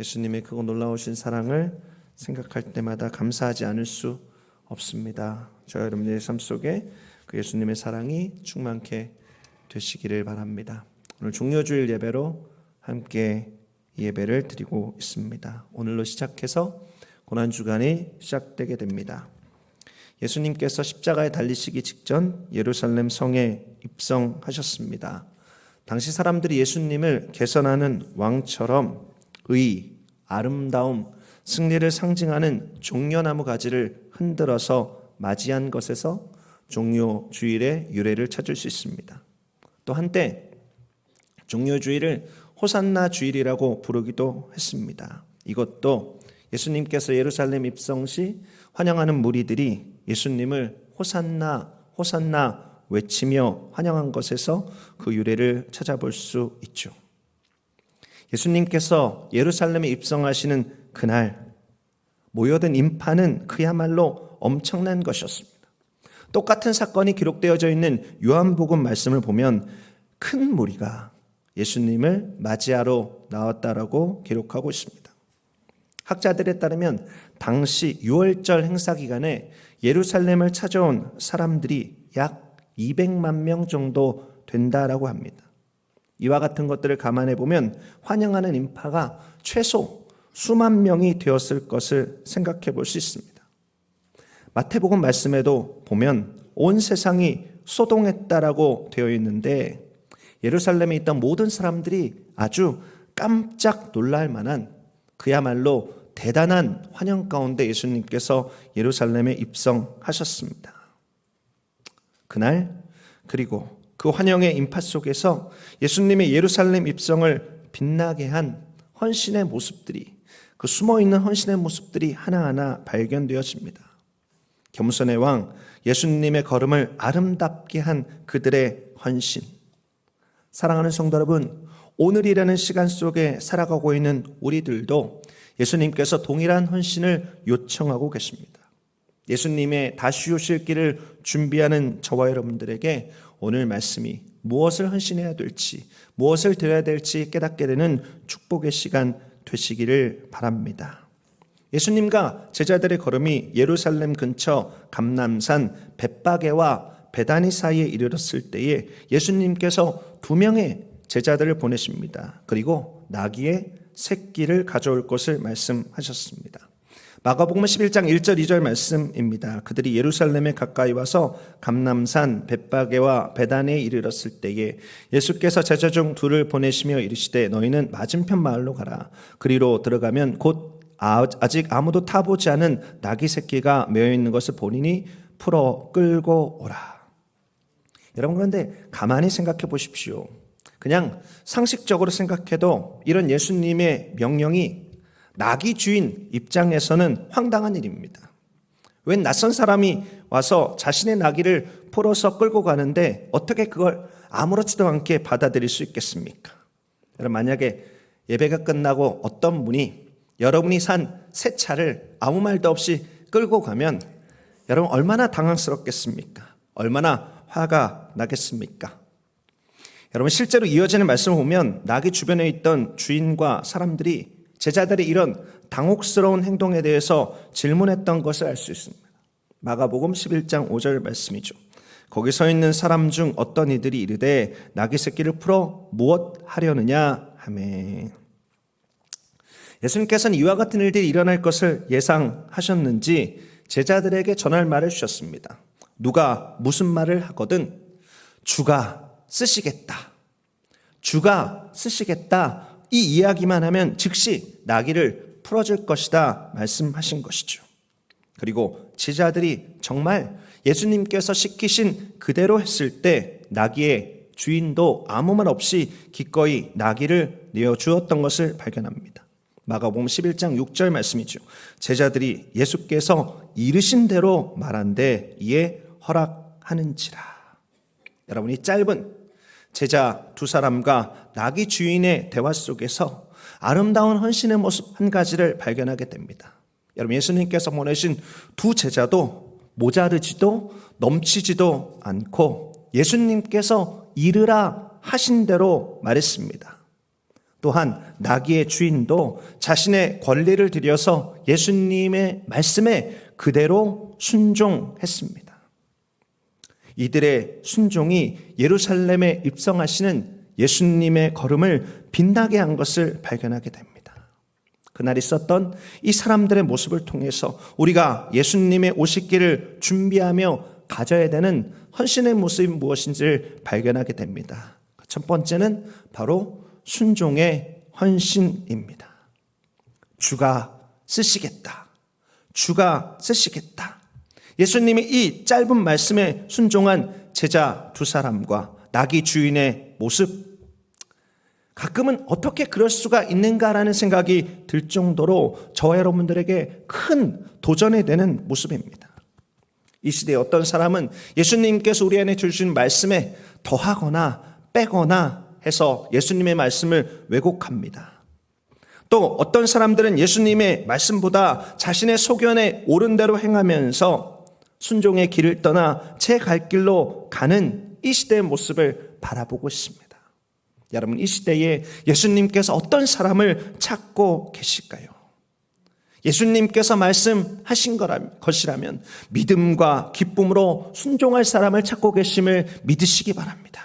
예수님의 그 놀라우신 사랑을 생각할 때마다 감사하지 않을 수 없습니다. 저와 여러분의 삶 속에 그 예수님의 사랑이 충만케 되시기를 바랍니다. 오늘 종료주일 예배로 함께 이 예배를 드리고 있습니다. 오늘로 시작해서 고난주간이 시작되게 됩니다. 예수님께서 십자가에 달리시기 직전 예루살렘 성에 입성하셨습니다. 당시 사람들이 예수님을 개선하는 왕처럼 의, 아름다움, 승리를 상징하는 종려나무 가지를 흔들어서 맞이한 것에서 종료주일의 유래를 찾을 수 있습니다. 또 한때 종료주일을 호산나 주일이라고 부르기도 했습니다. 이것도 예수님께서 예루살렘 입성 시 환영하는 무리들이 예수님을 호산나 호산나 외치며 환영한 것에서 그 유래를 찾아볼 수 있죠. 예수님께서 예루살렘에 입성하시는 그날 모여든 인파는 그야말로 엄청난 것이었습니다. 똑같은 사건이 기록되어져 있는 요한복음 말씀을 보면 큰 무리가 예수님을 맞이하러 나왔다라고 기록하고 있습니다. 학자들에 따르면 당시 6월절 행사 기간에 예루살렘을 찾아온 사람들이 약 200만 명 정도 된다라고 합니다. 이와 같은 것들을 감안해 보면 환영하는 인파가 최소 수만 명이 되었을 것을 생각해 볼 수 있습니다. 마태복음 말씀에도 보면 온 세상이 소동했다라고 되어 있는데 예루살렘에 있던 모든 사람들이 아주 깜짝 놀랄 만한 그야말로 대단한 환영 가운데 예수님께서 예루살렘에 입성하셨습니다. 그날 그리고 그 환영의 인파 속에서 예수님의 예루살렘 입성을 빛나게 한 헌신의 모습들이 그 숨어있는 헌신의 모습들이 하나하나 발견되어집니다. 겸손의 왕 예수님의 걸음을 아름답게 한 그들의 헌신. 사랑하는 성도 여러분, 오늘이라는 시간 속에 살아가고 있는 우리들도 예수님께서 동일한 헌신을 요청하고 계십니다. 예수님의 다시 오실 길을 준비하는 저와 여러분들에게 오늘 말씀이 무엇을 헌신해야 될지, 무엇을 드려야 될지 깨닫게 되는 축복의 시간 되시기를 바랍니다. 예수님과 제자들의 걸음이 예루살렘 근처 감람산 벳바게와 베다니 사이에 이르렀을 때에 예수님께서 2명의 제자들을 보내십니다. 그리고 나귀의 새끼를 가져올 것을 말씀하셨습니다. 마가복음 11장 1절 2절 말씀입니다. 그들이 예루살렘에 가까이 와서 감람산 벳바게와 베다니에 이르렀을 때에 예수께서 제자 중 2를 보내시며 이르시되 너희는 맞은편 마을로 가라. 그리로 들어가면 곧 아직 아무도 타보지 않은 나귀 새끼가 메어 있는 것을 본인이 풀어 끌고 오라. 여러분, 그런데 가만히 생각해 보십시오. 그냥 상식적으로 생각해도 이런 예수님의 명령이 나귀 주인 입장에서는 황당한 일입니다. 웬 낯선 사람이 와서 자신의 나귀를 풀어서 끌고 가는데 어떻게 그걸 아무렇지도 않게 받아들일 수 있겠습니까? 여러분, 만약에 예배가 끝나고 어떤 분이 여러분이 산 새 차를 아무 말도 없이 끌고 가면 여러분 얼마나 당황스럽겠습니까? 얼마나 화가 나겠습니까? 여러분, 실제로 이어지는 말씀을 보면 나귀 주변에 있던 주인과 사람들이 제자들의 이런 당혹스러운 행동에 대해서 질문했던 것을 알 수 있습니다. 마가복음 11장 5절 말씀이죠. 거기 서 있는 사람 중 어떤 이들이 이르되 나귀 새끼를 풀어 무엇 하려느냐 하매. 예수님께서는 이와 같은 일들이 일어날 것을 예상하셨는지 제자들에게 전할 말을 주셨습니다. 누가 무슨 말을 하거든 주가 쓰시겠다. 주가 쓰시겠다. 이 이야기만 하면 즉시 나귀를 풀어줄 것이다 말씀하신 것이죠. 그리고 제자들이 정말 예수님께서 시키신 그대로 했을 때 나귀의 주인도 아무 말 없이 기꺼이 나귀를 내어주었던 것을 발견합니다. 마가복음 11장 6절 말씀이죠. 제자들이 예수께서 이르신 대로 말한데 이에 허락하는지라. 여러분, 이 짧은 제자 2사람과 나귀 주인의 대화 속에서 아름다운 헌신의 모습 한 가지를 발견하게 됩니다. 여러분, 예수님께서 보내신 2 제자도 모자르지도 넘치지도 않고 예수님께서 이르라 하신 대로 말했습니다. 또한 나귀의 주인도 자신의 권리를 들여서 예수님의 말씀에 그대로 순종했습니다. 이들의 순종이 예루살렘에 입성하시는 예수님의 걸음을 빛나게 한 것을 발견하게 됩니다. 그날 있었던 이 사람들의 모습을 통해서 우리가 예수님의 오시기를 준비하며 가져야 되는 헌신의 모습이 무엇인지를 발견하게 됩니다. 첫 번째는 바로 순종의 헌신입니다. 주가 쓰시겠다. 주가 쓰시겠다. 예수님이 이 짧은 말씀에 순종한 제자 두 사람과 나귀 주인의 모습, 가끔은 어떻게 그럴 수가 있는가라는 생각이 들 정도로 저와 여러분들에게 큰 도전이 되는 모습입니다. 이 시대에 어떤 사람은 예수님께서 우리 안에 주신 말씀에 더하거나 빼거나 해서 예수님의 말씀을 왜곡합니다. 또 어떤 사람들은 예수님의 말씀보다 자신의 소견에 옳은 대로 행하면서 순종의 길을 떠나 제 갈 길로 가는 이 시대의 모습을 바라보고 있습니다. 여러분, 이 시대에 예수님께서 어떤 사람을 찾고 계실까요? 예수님께서 말씀하신 것이라면 믿음과 기쁨으로 순종할 사람을 찾고 계심을 믿으시기 바랍니다.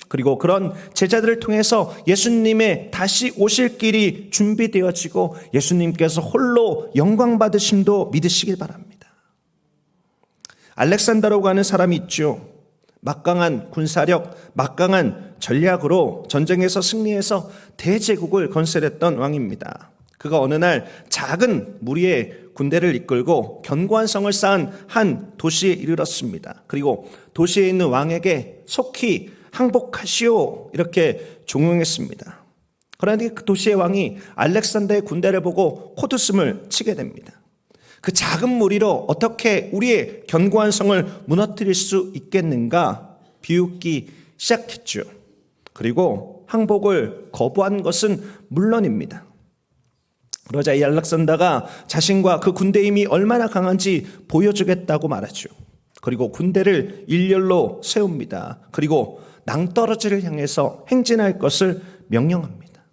그리고 그런 제자들을 통해서 예수님의 다시 오실 길이 준비되어지고 예수님께서 홀로 영광 받으심도 믿으시길 바랍니다. 알렉산더라고 하는 사람이 있죠. 막강한 군사력, 막강한 전략으로 전쟁에서 승리해서 대제국을 건설했던 왕입니다. 그가 어느 날 작은 무리의 군대를 이끌고 견고한 성을 쌓은 한 도시에 이르렀습니다. 그리고 도시에 있는 왕에게 속히 항복하시오 이렇게 종용했습니다. 그런데 그 도시의 왕이 알렉산더의 군대를 보고 콧웃음을 치게 됩니다. 그 작은 무리로 어떻게 우리의 견고한 성을 무너뜨릴 수 있겠는가 비웃기 시작했죠. 그리고 항복을 거부한 것은 물론입니다. 그러자 이 알렉산더가 자신과 그 군대 힘이 얼마나 강한지 보여주겠다고 말하죠. 그리고 군대를 일렬로 세웁니다. 그리고 낭떠러지를 향해서 행진할 것을 명령합니다.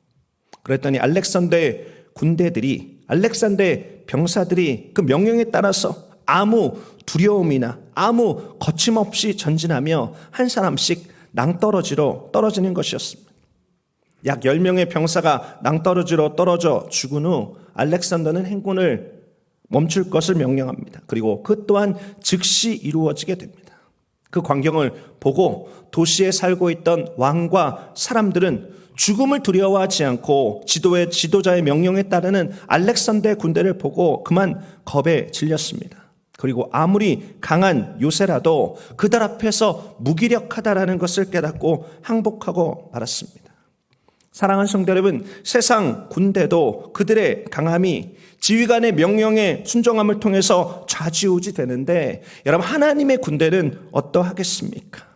그랬더니 알렉산더의 군대들이, 알렉산더의 병사들이 그 명령에 따라서 아무 두려움이나 아무 거침없이 전진하며 한 사람씩 낭떠러지로 떨어지는 것이었습니다. 약 10명의 병사가 낭떠러지로 떨어져 죽은 후 알렉산더는 행군을 멈출 것을 명령합니다. 그리고 그 또한 즉시 이루어지게 됩니다. 그 광경을 보고 도시에 살고 있던 왕과 사람들은 죽음을 두려워하지 않고 지도자의 명령에 따르는 알렉산더의 군대를 보고 그만 겁에 질렸습니다. 그리고 아무리 강한 요새라도 그들 앞에서 무기력하다라는 것을 깨닫고 항복하고 말았습니다. 사랑하는 성도 여러분, 세상 군대도 그들의 강함이 지휘관의 명령에 순종함을 통해서 좌지우지 되는데, 여러분, 하나님의 군대는 어떠하겠습니까?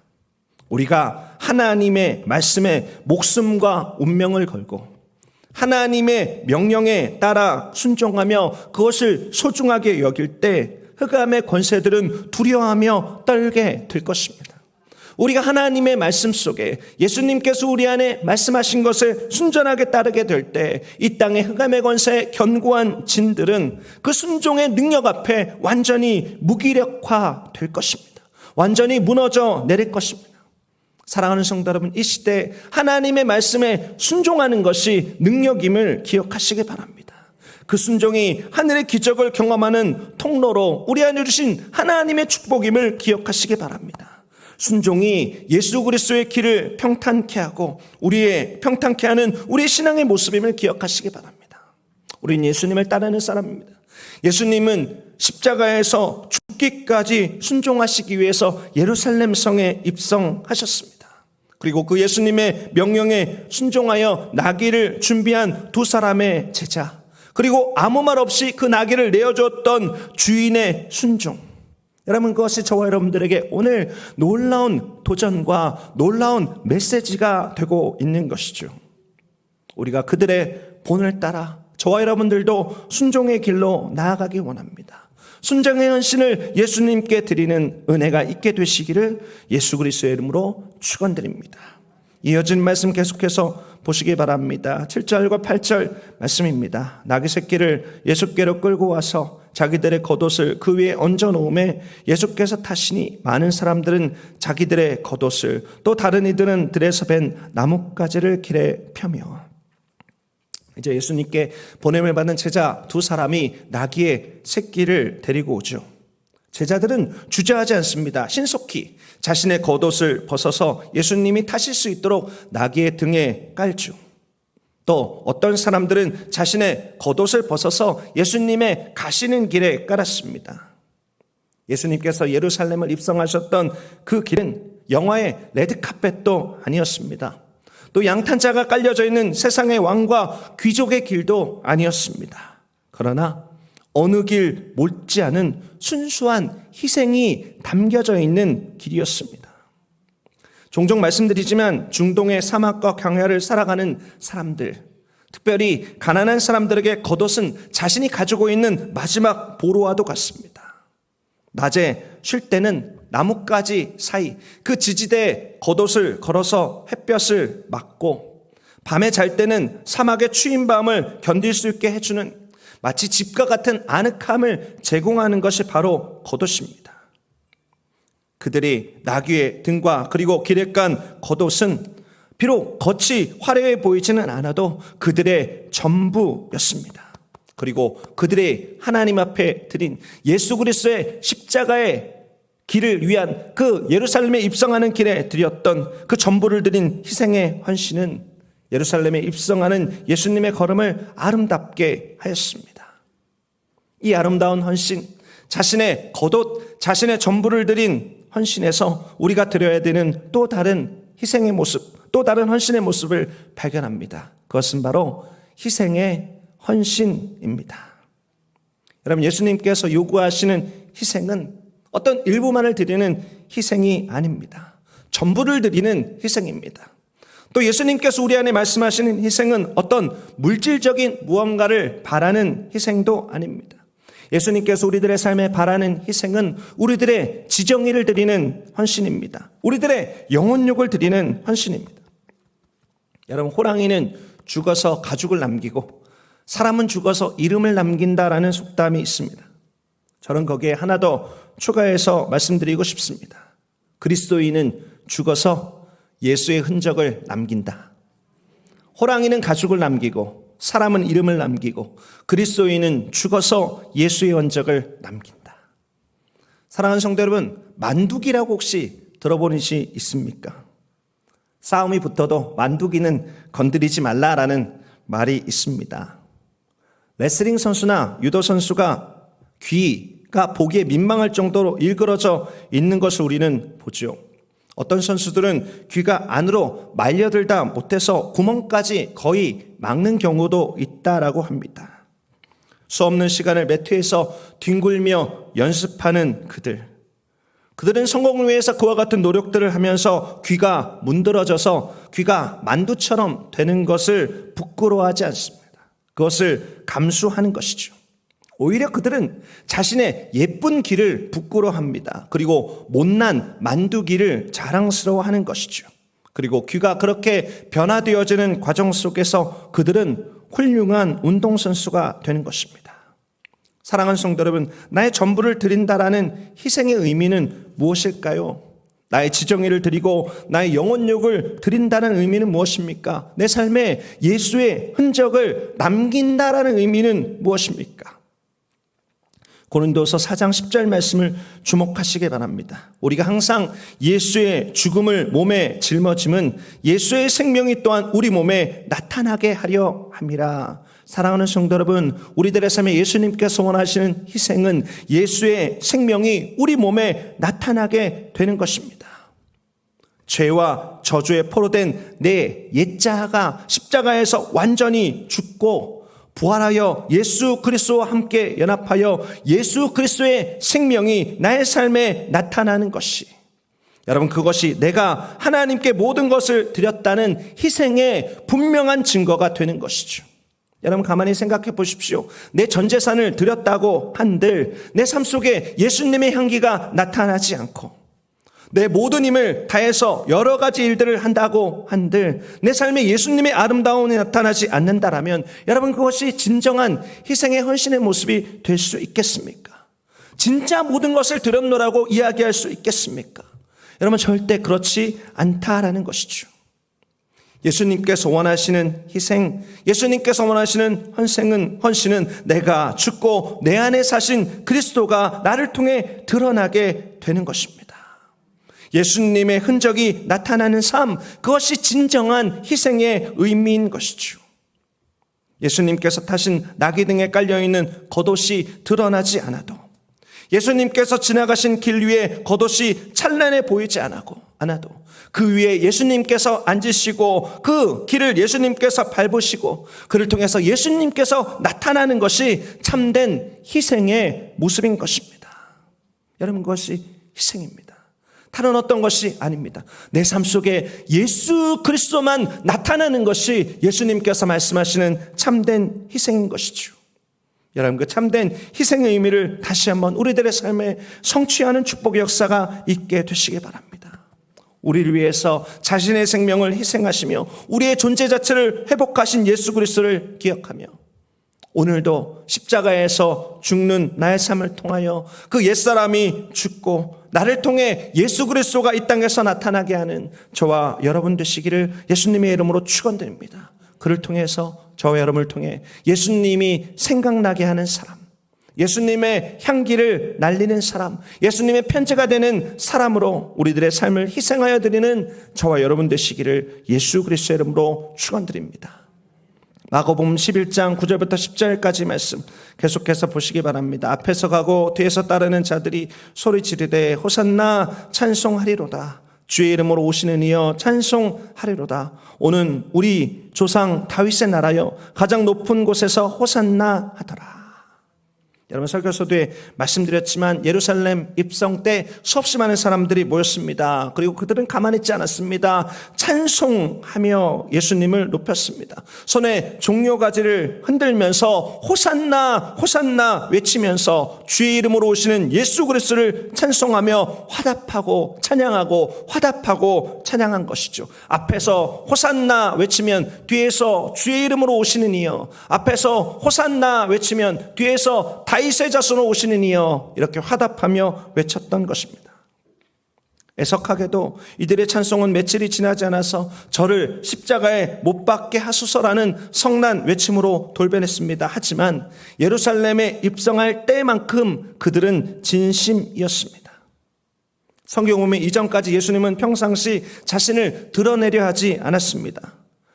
우리가 하나님의 말씀에 목숨과 운명을 걸고 하나님의 명령에 따라 순종하며 그것을 소중하게 여길 때 흑암의 권세들은 두려워하며 떨게 될 것입니다. 우리가 하나님의 말씀 속에 예수님께서 우리 안에 말씀하신 것을 순전하게 따르게 될 때 이 땅의 흑암의 권세의 견고한 진들은 그 순종의 능력 앞에 완전히 무기력화 될 것입니다. 완전히 무너져 내릴 것입니다. 사랑하는 성도 여러분, 이 시대에 하나님의 말씀에 순종하는 것이 능력임을 기억하시기 바랍니다. 그 순종이 하늘의 기적을 경험하는 통로로 우리 안에 주신 하나님의 축복임을 기억하시기 바랍니다. 순종이 예수 그리스도의 길을 평탄케 하고 우리의 평탄케 하는 우리의 신앙의 모습임을 기억하시기 바랍니다. 우리는 예수님을 따르는 사람입니다. 예수님은 십자가에서 죽기까지 순종하시기 위해서 예루살렘 성에 입성하셨습니다. 그리고 그 예수님의 명령에 순종하여 나귀를 준비한 두 사람의 제자, 그리고 아무 말 없이 그 나귀를 내어줬던 주인의 순종, 여러분, 그것이 저와 여러분들에게 오늘 놀라운 도전과 놀라운 메시지가 되고 있는 것이죠. 우리가 그들의 본을 따라 저와 여러분들도 순종의 길로 나아가기 원합니다. 순종의 헌신을 예수님께 드리는 은혜가 있게 되시기를 예수 그리스도의 이름으로 축원드립니다. 이어진 말씀 계속해서 보시기 바랍니다. 7절과 8절 말씀입니다. 나귀 새끼를 예수께로 끌고 와서 자기들의 겉옷을 그 위에 얹어 놓음에 예수께서 타시니 많은 사람들은 자기들의 겉옷을 또 다른 이들은 들에서 벤 나뭇가지를 길에 펴며. 이제 예수님께 보냄을 받은 제자 두 사람이 나귀의 새끼를 데리고 오죠. 제자들은 주저하지 않습니다. 신속히 자신의 겉옷을 벗어서 예수님이 타실 수 있도록 나귀의 등에 깔죠. 또 어떤 사람들은 자신의 겉옷을 벗어서 예수님의 가시는 길에 깔았습니다. 예수님께서 예루살렘을 입성하셨던 그 길은 영화의 레드카펫도 아니었습니다. 또 양탄자가 깔려져 있는 세상의 왕과 귀족의 길도 아니었습니다. 그러나 어느 길 못지않은 순수한 희생이 담겨져 있는 길이었습니다. 종종 말씀드리지만 중동의 사막과 광야를 살아가는 사람들, 특별히 가난한 사람들에게 겉옷은 자신이 가지고 있는 마지막 보루와도 같습니다. 낮에 쉴 때는 나뭇가지 사이 그 지지대에 겉옷을 걸어서 햇볕을 막고, 밤에 잘 때는 사막의 추운 밤을 견딜 수 있게 해주는 마치 집과 같은 아늑함을 제공하는 것이 바로 겉옷입니다. 그들이 나귀의 등과 그리고 길에 깐 겉옷은 비록 겉이 화려해 보이지는 않아도 그들의 전부였습니다. 그리고 그들의 하나님 앞에 드린 예수 그리스도의 십자가의 길을 위한 그 예루살렘에 입성하는 길에 드렸던 그 전부를 드린 희생의 헌신은 예루살렘에 입성하는 예수님의 걸음을 아름답게 하였습니다. 이 아름다운 헌신, 자신의 겉옷, 자신의 전부를 드린 헌신에서 우리가 드려야 되는 또 다른 희생의 모습, 또 다른 헌신의 모습을 발견합니다. 그것은 바로 희생의 헌신입니다. 여러분, 예수님께서 요구하시는 희생은 어떤 일부만을 드리는 희생이 아닙니다. 전부를 드리는 희생입니다. 또 예수님께서 우리 안에 말씀하시는 희생은 어떤 물질적인 무언가를 바라는 희생도 아닙니다. 예수님께서 우리들의 삶에 바라는 희생은 우리들의 지정의를 드리는 헌신입니다. 우리들의 영혼욕을 드리는 헌신입니다. 여러분, 호랑이는 죽어서 가죽을 남기고 사람은 죽어서 이름을 남긴다라는 속담이 있습니다. 저는 거기에 하나 더 추가해서 말씀드리고 싶습니다. 그리스도인은 죽어서 예수의 흔적을 남긴다. 호랑이는 가죽을 남기고 사람은 이름을 남기고 그리스도인은 죽어서 예수의 흔적을 남긴다. 사랑하는 성도 여러분, 만두기라고 혹시 들어본 것이 있습니까? 싸움이 붙어도 만두기는 건드리지 말라라는 말이 있습니다. 레슬링 선수나 유도 선수가 귀가 보기에 민망할 정도로 일그러져 있는 것을 우리는 보죠. 어떤 선수들은 귀가 안으로 말려들다 못해서 구멍까지 거의 막는 경우도 있다라고 합니다. 수없는 시간을 매트에서 뒹굴며 연습하는 그들은 성공을 위해서 그와 같은 노력들을 하면서 귀가 문드러져서 귀가 만두처럼 되는 것을 부끄러워하지 않습니다. 그것을 감수하는 것이죠. 오히려 그들은 자신의 예쁜 귀를 부끄러워합니다. 그리고 못난 만두귀를 자랑스러워하는 것이죠. 그리고 귀가 그렇게 변화되어지는 과정 속에서 그들은 훌륭한 운동선수가 되는 것입니다. 사랑하는 성도 여러분, 나의 전부를 드린다라는 희생의 의미는 무엇일까요? 나의 지정의를 드리고 나의 영혼욕을 드린다는 의미는 무엇입니까? 내 삶에 예수의 흔적을 남긴다라는 의미는 무엇입니까? 고린도서 4장 10절 말씀을 주목하시기 바랍니다. 우리가 항상 예수의 죽음을 몸에 짊어짐은 예수의 생명이 또한 우리 몸에 나타나게 하려 함이라. 사랑하는 성도 여러분, 우리들의 삶에 예수님께서 원하시는 희생은 예수의 생명이 우리 몸에 나타나게 되는 것입니다. 죄와 저주에 포로된 내 옛자아가 십자가에서 완전히 죽고 부활하여 예수 그리스도와 함께 연합하여 예수 그리스도의 생명이 나의 삶에 나타나는 것이, 여러분, 그것이 내가 하나님께 모든 것을 드렸다는 희생의 분명한 증거가 되는 것이죠. 여러분, 가만히 생각해 보십시오. 내 전 재산을 드렸다고 한들 내 삶 속에 예수님의 향기가 나타나지 않고 내 모든 힘을 다해서 여러 가지 일들을 한다고 한들 내 삶에 예수님의 아름다움이 나타나지 않는다라면 여러분, 그것이 진정한 희생의 헌신의 모습이 될 수 있겠습니까? 진짜 모든 것을 드렸노라고 이야기할 수 있겠습니까? 여러분, 절대 그렇지 않다라는 것이죠. 예수님께서 원하시는 희생, 예수님께서 원하시는 헌신은 내가 죽고 내 안에 사신 그리스도가 나를 통해 드러나게 되는 것입니다. 예수님의 흔적이 나타나는 삶, 그것이 진정한 희생의 의미인 것이죠. 예수님께서 타신 나귀 등에 깔려있는 겉옷이 드러나지 않아도, 예수님께서 지나가신 길 위에 겉옷이 찬란해 보이지 않아도 그 위에 예수님께서 앉으시고 그 길을 예수님께서 밟으시고 그를 통해서 예수님께서 나타나는 것이 참된 희생의 모습인 것입니다. 여러분, 그것이 희생입니다. 다른 어떤 것이 아닙니다. 내 삶 속에 예수 그리스도만 나타나는 것이 예수님께서 말씀하시는 참된 희생인 것이죠. 여러분, 그 참된 희생의 의미를 다시 한번 우리들의 삶에 성취하는 축복의 역사가 있게 되시기 바랍니다. 우리를 위해서 자신의 생명을 희생하시며 우리의 존재 자체를 회복하신 예수 그리스도를 기억하며 오늘도 십자가에서 죽는 나의 삶을 통하여 그 옛사람이 죽고 나를 통해 예수 그리스도가 이 땅에서 나타나게 하는 저와 여러분 되시기를 예수님의 이름으로 축원드립니다. 그를 통해서 저와 여러분을 통해 예수님이 생각나게 하는 사람, 예수님의 향기를 날리는 사람, 예수님의 편지가 되는 사람으로 우리들의 삶을 희생하여 드리는 저와 여러분 되시기를 예수 그리스도의 이름으로 축원드립니다. 마가복음 11장 9절부터 10절까지 말씀 계속해서 보시기 바랍니다. 앞에서 가고 뒤에서 따르는 자들이 소리 지르되 호산나 찬송하리로다. 주의 이름으로 오시는 이여 찬송하리로다. 오는 우리 조상 다윗의 나라여 가장 높은 곳에서 호산나 하더라. 여러분, 설교서도에 말씀드렸지만 예루살렘 입성 때 수없이 많은 사람들이 모였습니다. 그리고 그들은 가만히 있지 않았습니다. 찬송하며 예수님을 높였습니다. 손에 종려가지를 흔들면서 호산나 호산나 외치면서 주의 이름으로 오시는 예수 그리스도를 찬송하며 화답하고 찬양한 것이죠. 앞에서 호산나 외치면 뒤에서 주의 이름으로 오시는 이여, 앞에서 호산나 외치면 뒤에서 다윗의 자손으로 오시는 이여, 이렇게 화답하며 외쳤던 것입니다. 애석하게도 이들의 찬송은 며칠이 지나지 않아서 저를 십자가에 못 박게 하소서라는 성난 외침으로 돌변했습니다. 하지만 예루살렘에 입성할 때만큼 그들은 진심이었습니다. 성경 보면 이전까지 예수님은 평상시 자신을 드러내려 하지 않았습니다.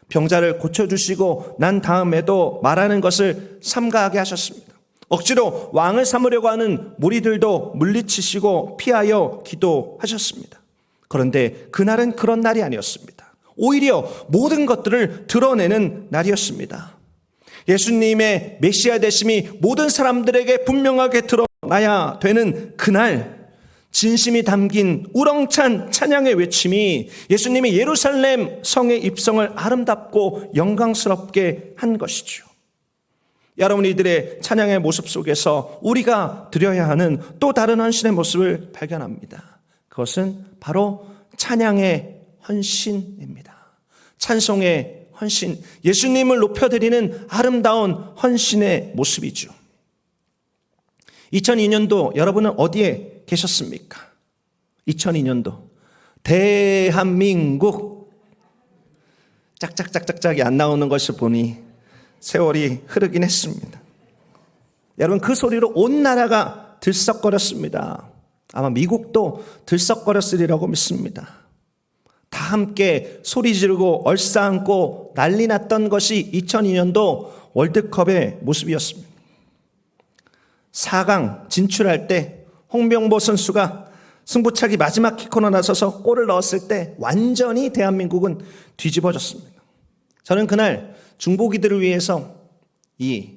병자를 고쳐주시고 난 다음에도 말하는 것을 삼가하게 하셨습니다. 억지로 왕을 삼으려고 하는 무리들도 물리치시고 피하여 기도하셨습니다. 그런데 그날은 그런 날이 아니었습니다. 오히려 모든 것들을 드러내는 날이었습니다. 예수님의 메시아 되심이 모든 사람들에게 분명하게 드러나야 되는 그날, 진심이 담긴 우렁찬 찬양의 외침이 예수님이 예루살렘 성의 입성을 아름답고 영광스럽게 한 것이죠. 여러분, 이들의 찬양의 모습 속에서 우리가 드려야 하는 또 다른 헌신의 모습을 발견합니다. 그것은 바로 찬양의 헌신입니다. 찬송의 헌신, 예수님을 높여드리는 아름다운 헌신의 모습이죠. 2002년도 여러분은 어디에 계셨습니까? 2002년도 대한민국, 짝짝짝짝짝이 안 나오는 것을 보니 세월이 흐르긴 했습니다. 여러분, 그 소리로 온 나라가 들썩거렸습니다. 아마 미국도 들썩거렸으리라고 믿습니다. 다 함께 소리 지르고 얼싸안고 난리 났던 것이 2002년도 월드컵의 모습이었습니다. 4강 진출할 때 홍명보 선수가 승부차기 마지막 키코너 나서서 골을 넣었을 때 완전히 대한민국은 뒤집어졌습니다. 저는 그날 중보기들을 위해서 이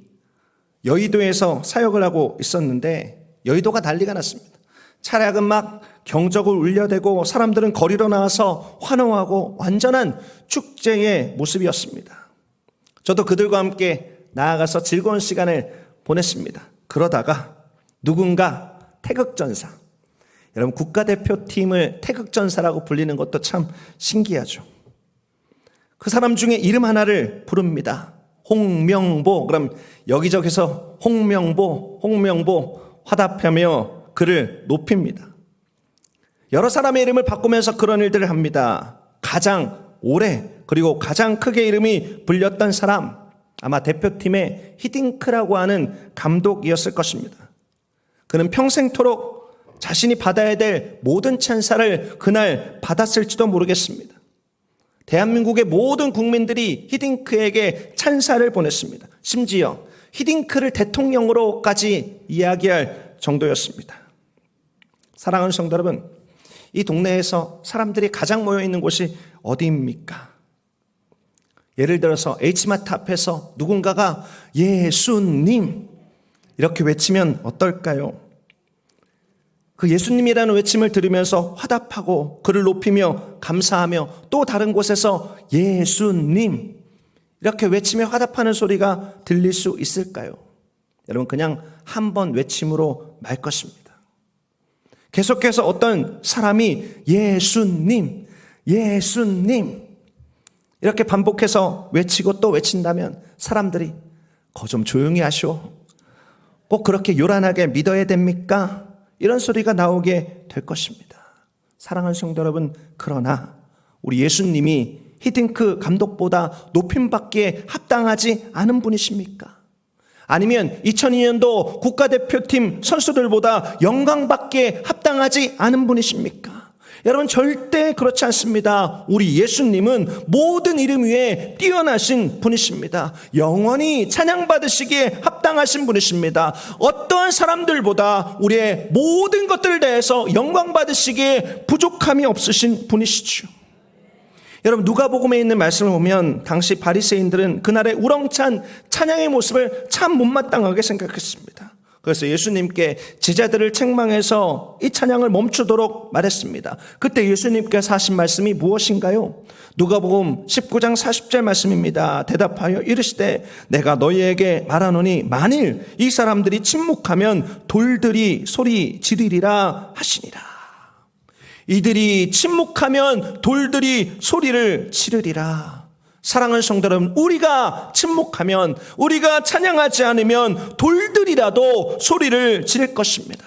여의도에서 사역을 하고 있었는데 여의도가 난리가 났습니다. 차량은 막 경적을 울려대고 사람들은 거리로 나와서 환호하고 완전한 축제의 모습이었습니다. 저도 그들과 함께 나아가서 즐거운 시간을 보냈습니다. 그러다가 누군가 태극전사 여러분, 국가대표팀을 태극전사라고 불리는 것도 참 신기하죠. 그 사람 중에 이름 하나를 부릅니다. 홍명보. 그럼 여기저기서 홍명보 화답하며 그를 높입니다. 여러 사람의 이름을 바꾸면서 그런 일들을 합니다. 가장 오래 그리고 가장 크게 이름이 불렸던 사람, 아마 대표팀의 히딩크라고 하는 감독이었을 것입니다. 그는 평생토록 자신이 받아야 될 모든 찬사를 그날 받았을지도 모르겠습니다. 대한민국의 모든 국민들이 히딩크에게 찬사를 보냈습니다. 심지어 히딩크를 대통령으로까지 이야기할 정도였습니다. 사랑하는 성도 여러분, 이 동네에서 사람들이 가장 모여있는 곳이 어디입니까? 예를 들어서 H마트 앞에서 누군가가 예수님 이렇게 외치면 어떨까요? 그 예수님이라는 외침을 들으면서 화답하고 그를 높이며 감사하며 또 다른 곳에서 예수님 이렇게 외치며 화답하는 소리가 들릴 수 있을까요? 여러분, 그냥 한 번 외침으로 말 것입니다. 계속해서 어떤 사람이 예수님 이렇게 반복해서 외치고 또 외친다면 사람들이 좀 조용히 하시오. 꼭 그렇게 요란하게 믿어야 됩니까? 이런 소리가 나오게 될 것입니다. 사랑하는 성도 여러분, 그러나 우리 예수님이 히딩크 감독보다 높임받기에 합당하지 않은 분이십니까? 아니면 2002년도 국가대표팀 선수들보다 영광받기에 합당하지 않은 분이십니까? 여러분, 절대 그렇지 않습니다. 우리 예수님은 모든 이름 위에 뛰어나신 분이십니다. 영원히 찬양받으시기에 합당하신 분이십니다. 어떠한 사람들보다 우리의 모든 것들을 대해서 영광받으시기에 부족함이 없으신 분이시죠. 여러분, 누가복음에 있는 말씀을 보면 당시 바리새인들은 그날의 우렁찬 찬양의 모습을 참 못마땅하게 생각했습니다. 그래서 예수님께 제자들을 책망해서 이 찬양을 멈추도록 말했습니다. 그때 예수님께서 하신 말씀이 무엇인가요? 누가복음 19장 40절 말씀입니다. 대답하여 이르시되 내가 너희에게 말하노니 만일 이 사람들이 침묵하면 돌들이 소리 지르리라 하시니라. 이들이 침묵하면 돌들이 소리를 지르리라. 사랑하는 성도 여러분, 우리가 침묵하면, 우리가 찬양하지 않으면 돌들이라도 소리를 지를 것입니다.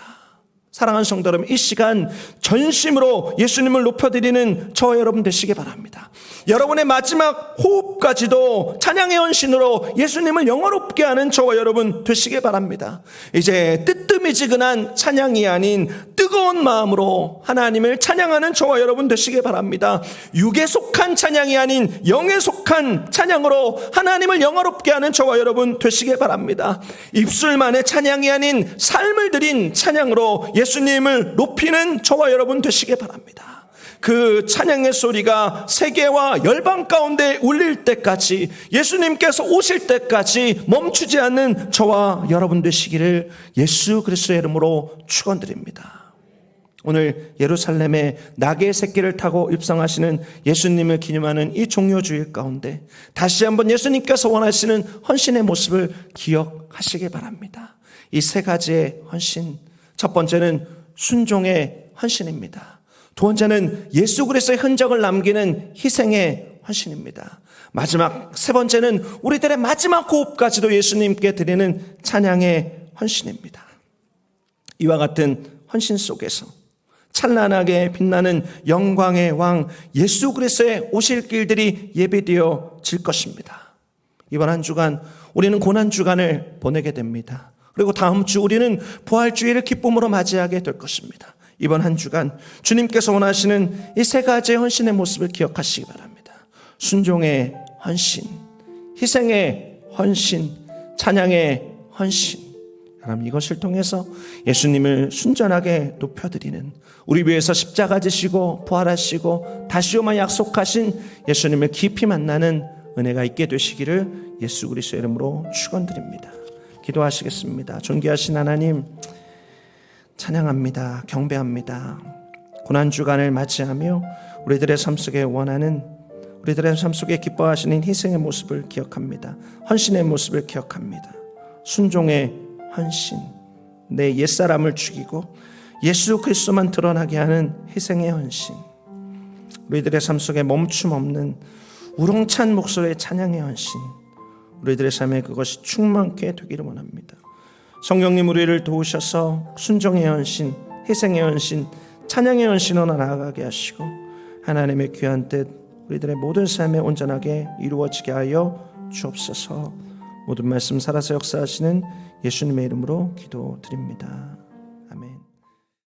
사랑하는 성도 여러분, 이 시간 전심으로 예수님을 높여드리는 저와 여러분 되시기 바랍니다. 여러분의 마지막 호흡까지도 찬양의 헌신으로 예수님을 영화롭게 하는 저와 여러분 되시기 바랍니다. 이제 뜨뜻미지근한 찬양이 아닌 뜨거운 마음으로 하나님을 찬양하는 저와 여러분 되시기 바랍니다. 육에 속한 찬양이 아닌 영에 속한 찬양으로 하나님을 영화롭게 하는 저와 여러분 되시기 바랍니다. 입술만의 찬양이 아닌 삶을 드린 찬양으로 예수님을 높이는 저와 여러분 되시기 바랍니다. 그 찬양의 소리가 세계와 열방 가운데 울릴 때까지, 예수님께서 오실 때까지 멈추지 않는 저와 여러분 되시기를 예수 그리스도의 이름으로 축원드립니다. 오늘 예루살렘에 나귀의 새끼를 타고 입성하시는 예수님을 기념하는 이 종료주일 가운데 다시 한번 예수님께서 원하시는 헌신의 모습을 기억하시기 바랍니다. 이 세 가지의 헌신, 첫 번째는 순종의 헌신입니다. 두 번째는 예수 그리스도의 흔적을 남기는 희생의 헌신입니다. 마지막 세 번째는 우리들의 마지막 호흡까지도 예수님께 드리는 찬양의 헌신입니다. 이와 같은 헌신 속에서 찬란하게 빛나는 영광의 왕 예수 그리스도의 오실 길들이 예비되어질 것입니다. 이번 한 주간 우리는 고난주간을 보내게 됩니다. 그리고 다음 주 우리는 부활주일을 기쁨으로 맞이하게 될 것입니다. 이번 한 주간 주님께서 원하시는 이 세 가지의 헌신의 모습을 기억하시기 바랍니다. 순종의 헌신, 희생의 헌신, 찬양의 헌신. 여러분, 이것을 통해서 예수님을 순전하게 높여드리는, 우리 위해서 십자가 지시고 부활하시고 다시 오마 약속하신 예수님을 깊이 만나는 은혜가 있게 되시기를 예수 그리스도의 이름으로 축원드립니다. 기도하시겠습니다. 존귀하신 하나님, 찬양합니다. 경배합니다. 고난주간을 맞이하며 우리들의 삶 속에 원하는, 우리들의 삶 속에 기뻐하시는 희생의 모습을 기억합니다. 헌신의 모습을 기억합니다. 순종의 헌신, 내 옛사람을 죽이고 예수 그리스도만 드러나게 하는 희생의 헌신, 우리들의 삶 속에 멈춤 없는 우렁찬 목소리의 찬양의 헌신, 우리들의 삶에 그것이 충만케 되기를 원합니다. 성령님 우리를 도우셔서 순종의 헌신, 희생의 헌신, 찬양의 헌신으로 나아가게 하시고 하나님의 귀한 뜻 우리들의 모든 삶에 온전하게 이루어지게 하여 주옵소서. 모든 말씀 살아서 역사하시는 예수님의 이름으로 기도드립니다.